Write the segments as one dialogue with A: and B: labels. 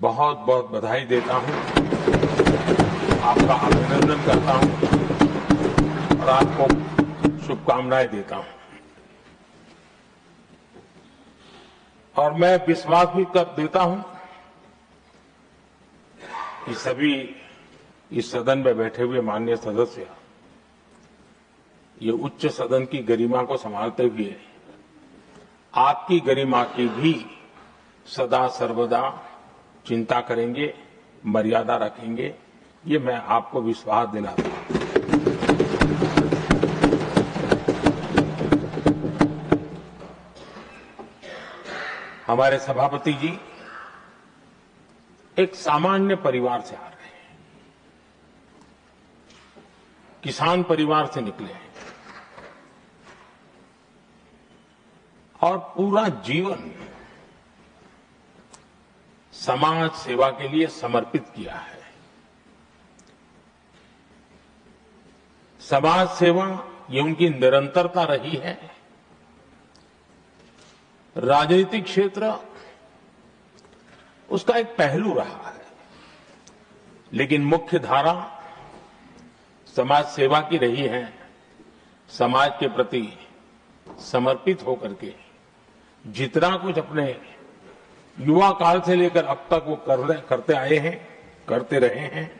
A: बहुत बहुत बधाई देता हूं, आपका अभिनंदन करता हूं और आपको शुभकामनाएं देता हूं। और मैं विश्वास भी कर देता हूं कि सभी इस सदन में बैठे हुए माननीय सदस्य ये उच्च सदन की गरिमा को संभालते हुए आपकी गरिमा की भी सदा सर्वदा चिंता करेंगे, मर्यादा रखेंगे, ये मैं आपको विश्वास दिलाता हूं। हमारे सभापति जी एक सामान्य परिवार से आ रहे हैं, किसान परिवार से निकले हैं और पूरा जीवन समाज सेवा के लिए समर्पित किया है। समाज सेवा ये उनकी निरंतरता रही है। राजनीतिक क्षेत्र उसका एक पहलू रहा है, लेकिन मुख्य धारा समाज सेवा की रही है। समाज के प्रति समर्पित होकर के जितना कुछ अपने युवा काल से लेकर अब तक वो करते आए हैं, करते रहे हैं,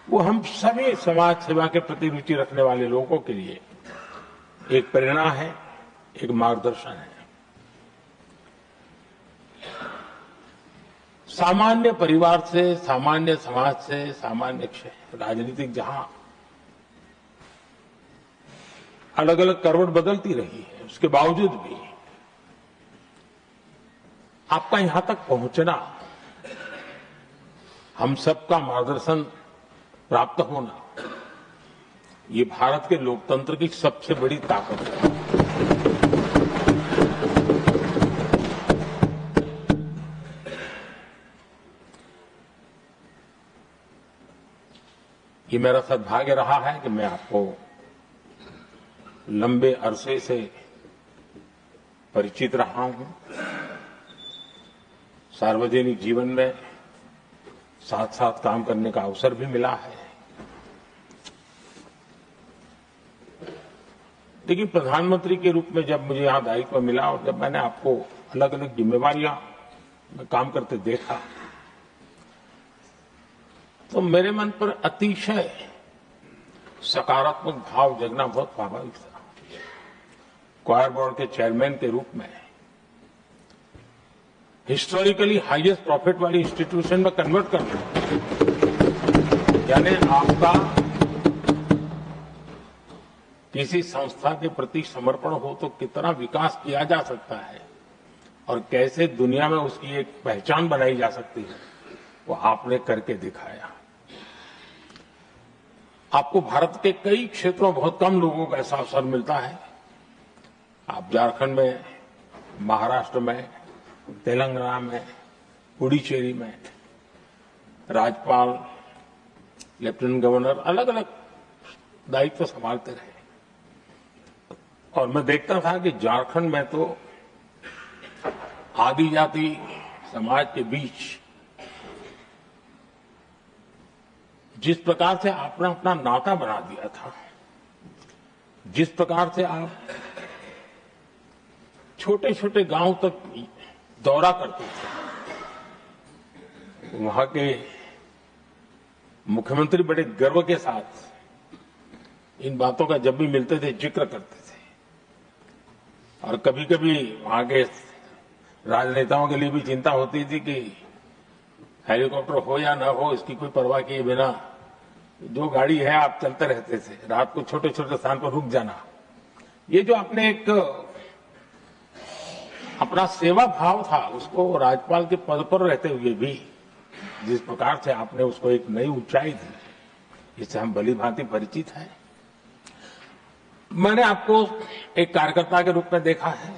A: वो हम सभी समाज सेवा के प्रति रुचि रखने वाले लोगों के लिए एक प्रेरणा है, एक मार्गदर्शन है। सामान्य परिवार से, सामान्य समाज से, सामान्य राजनीतिक जहां अलग अलग करवट बदलती रही है, उसके बावजूद भी आपका यहां तक पहुंचना, हम सबका मार्गदर्शन प्राप्त होना, ये भारत के लोकतंत्र की सबसे बड़ी ताकत है। ये मेरा सद्भाग्य रहा है कि मैं आपको लंबे अरसे से परिचित रहा हूं। सार्वजनिक जीवन में साथ साथ काम करने का अवसर भी मिला है। लेकिन प्रधानमंत्री के रूप में जब मुझे यहां दायित्व मिला और जब मैंने आपको अलग अलग जिम्मेवारियां में काम करते देखा, तो मेरे मन पर अतिशय सकारात्मक भाव जगना बहुत स्वाभाविक था। क्वायर बोर्ड के चेयरमैन के रूप में हिस्टोरिकली हाईएस्ट प्रॉफिट वाली इंस्टीट्यूशन में कन्वर्ट करना, यानी आपका किसी संस्था के प्रति समर्पण हो तो कितना विकास किया जा सकता है और कैसे दुनिया में उसकी एक पहचान बनाई जा सकती है, वो आपने करके दिखाया। आपको भारत के कई क्षेत्रों में बहुत कम लोगों को ऐसा अवसर मिलता है। आप झारखंड में, महाराष्ट्र में, तेलंगाना में, पुडुचेरी में राज्यपाल, लेफ्टिनेंट गवर्नर अलग अलग दायित्व संभालते रहे। और मैं देखता था कि झारखंड में तो आदिजाति समाज के बीच जिस प्रकार से आपने अपना नाता बना दिया था, जिस प्रकार से आप छोटे छोटे गांव तक दौरा करते थे, वहां के मुख्यमंत्री बड़े गर्व के साथ इन बातों का जब भी मिलते थे जिक्र करते थे। और कभी कभी वहां के राजनेताओं के लिए भी चिंता होती थी कि हेलीकॉप्टर हो या ना हो, इसकी कोई परवाह किए बिना जो गाड़ी है आप चलते रहते थे, रात को छोटे छोटे स्थान पर रुक जाना। ये जो आपने एक अपना सेवा भाव था, उसको राज्यपाल के पद पर रहते हुए भी जिस प्रकार से आपने उसको एक नई ऊंचाई दी, इससे हम भली भांति परिचित हैं। मैंने आपको एक कार्यकर्ता के रूप में देखा है,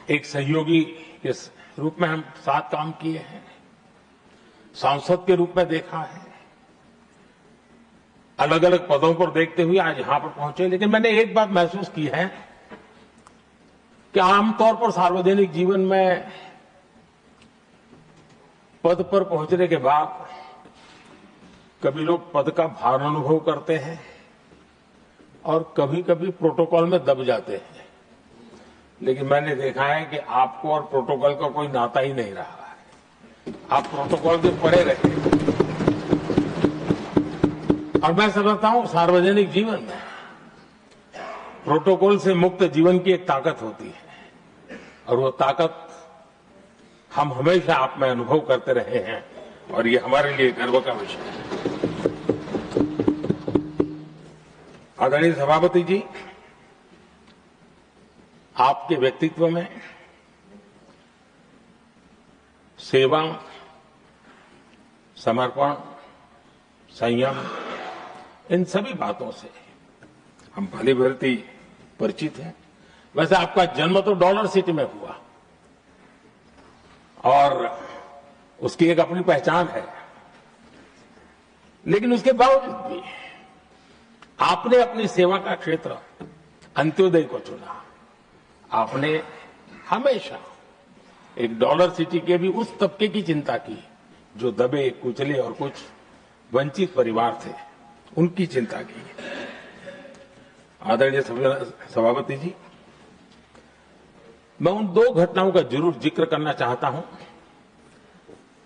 A: एक सहयोगी के रूप में हम साथ काम किए हैं, सांसद के रूप में देखा है, अलग अलग पदों पर देखते हुए आज यहां पर पहुंचे। लेकिन मैंने एक बात महसूस की है कि आमतौर पर सार्वजनिक जीवन में पद पर पहुंचने के बाद कभी लोग पद का भार अनुभव करते हैं और कभी कभी प्रोटोकॉल में दब जाते हैं। लेकिन मैंने देखा है कि आपको और प्रोटोकॉल का कोई नाता ही नहीं रहा है। आप प्रोटोकॉल के परे रहे। और मैं समझता हूं सार्वजनिक जीवन में प्रोटोकॉल से मुक्त जीवन की एक ताकत होती है और वो ताकत हम हमेशा आप में अनुभव करते रहे हैं और ये हमारे लिए गर्व का विषय है। आदरणीय सभापति जी, आपके व्यक्तित्व में सेवा, समर्पण, संयम, इन सभी बातों से हम भली भांति परिचित हैं। वैसे आपका जन्म तो डॉलर सिटी में हुआ और उसकी एक अपनी पहचान है, लेकिन उसके बावजूद भी आपने अपनी सेवा का क्षेत्र अंत्योदय को चुना। आपने हमेशा एक डॉलर सिटी के भी उस तबके की चिंता की जो दबे, कुचले और कुछ वंचित परिवार थे, उनकी चिंता की। आदरणीय सभापति जी, मैं उन दो घटनाओं का जरूर जिक्र करना चाहता हूं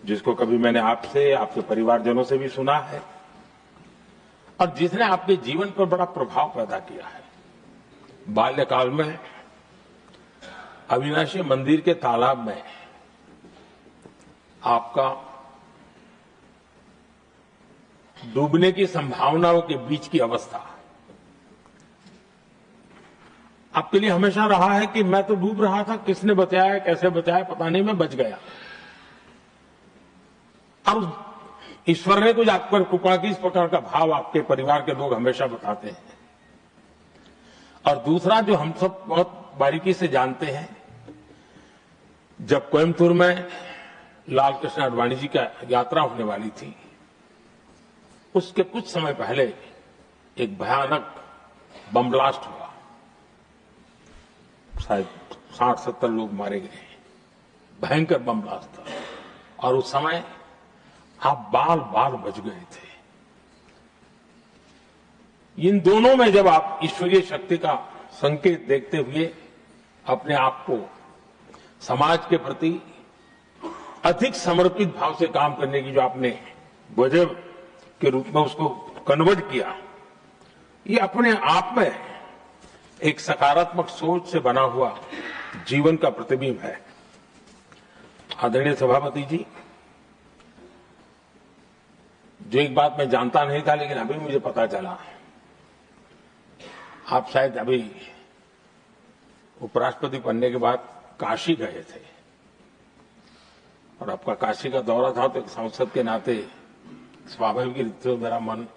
A: जिसको कभी मैंने आपसे, आपके परिवारजनों से भी सुना है और जिसने आपके जीवन पर बड़ा प्रभाव पैदा किया है। बाल्यकाल में अविनाशी मंदिर के तालाब में आपका डूबने की संभावनाओं के बीच की अवस्था आपके लिए हमेशा रहा है कि मैं तो डूब रहा था, किसने बचाया, कैसे बचाया पता नहीं, मैं बच गया। और ईश्वर ने कुछ आप पर कृपा की, इस प्रकार का भाव आपके परिवार के लोग हमेशा बताते हैं। और दूसरा जो हम सब बहुत बारीकी से जानते हैं, जब कोयम्बतूर में लाल कृष्ण आडवाणी जी का यात्रा होने वाली थी, उसके कुछ समय पहले एक भयानक बम ब्लास्ट हुआ। शायद 60-70 लोग मारे गए। भयंकर बम ब्लास्ट था और उस समय आप बाल बाल बच गए थे। इन दोनों में जब आप ईश्वरीय शक्ति का संकेत देखते हुए अपने आप को समाज के प्रति अधिक समर्पित भाव से काम करने की जो आपने वजह के रूप में उसको कन्वर्ट किया, ये अपने आप में एक सकारात्मक सोच से बना हुआ जीवन का प्रतिबिंब है। आदरणीय सभापति जी, जो एक बात मैं जानता नहीं था लेकिन अभी मुझे पता चला, आप शायद अभी उपराष्ट्रपति बनने के बाद काशी गए थे और आपका काशी का दौरा था, तो एक सांसद के नाते स्वाभाविक रूप से मेरा मन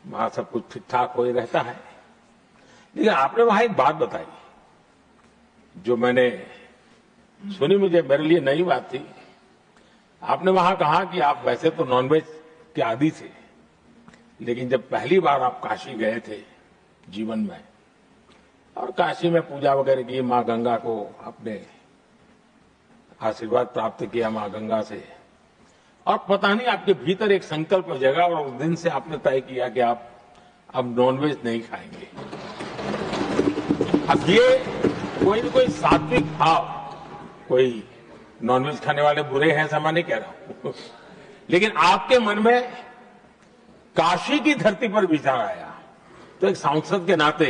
A: वहां सब कुछ ठीक ठाक हो ही रहता है। लेकिन आपने वहां एक बात बताई जो मैंने सुनी, मुझे मेरे लिए नई बात थी। आपने वहां कहा कि आप वैसे तो नॉनवेज के आदी थे, लेकिन जब पहली बार आप काशी गए थे जीवन में और काशी में पूजा वगैरह की, मां गंगा को आपने आशीर्वाद प्राप्त किया मां गंगा से, और पता नहीं आपके भीतर एक संकल्प जगा और उस दिन से आपने तय किया कि आप अब नॉनवेज नहीं खाएंगे। अब ये कोई न कोई सात्विक भाव, कोई नॉनवेज खाने वाले बुरे हैं ऐसा मैं नहीं कह रहा हूं, लेकिन आपके मन में काशी की धरती पर विचार आया, तो एक सांसद के नाते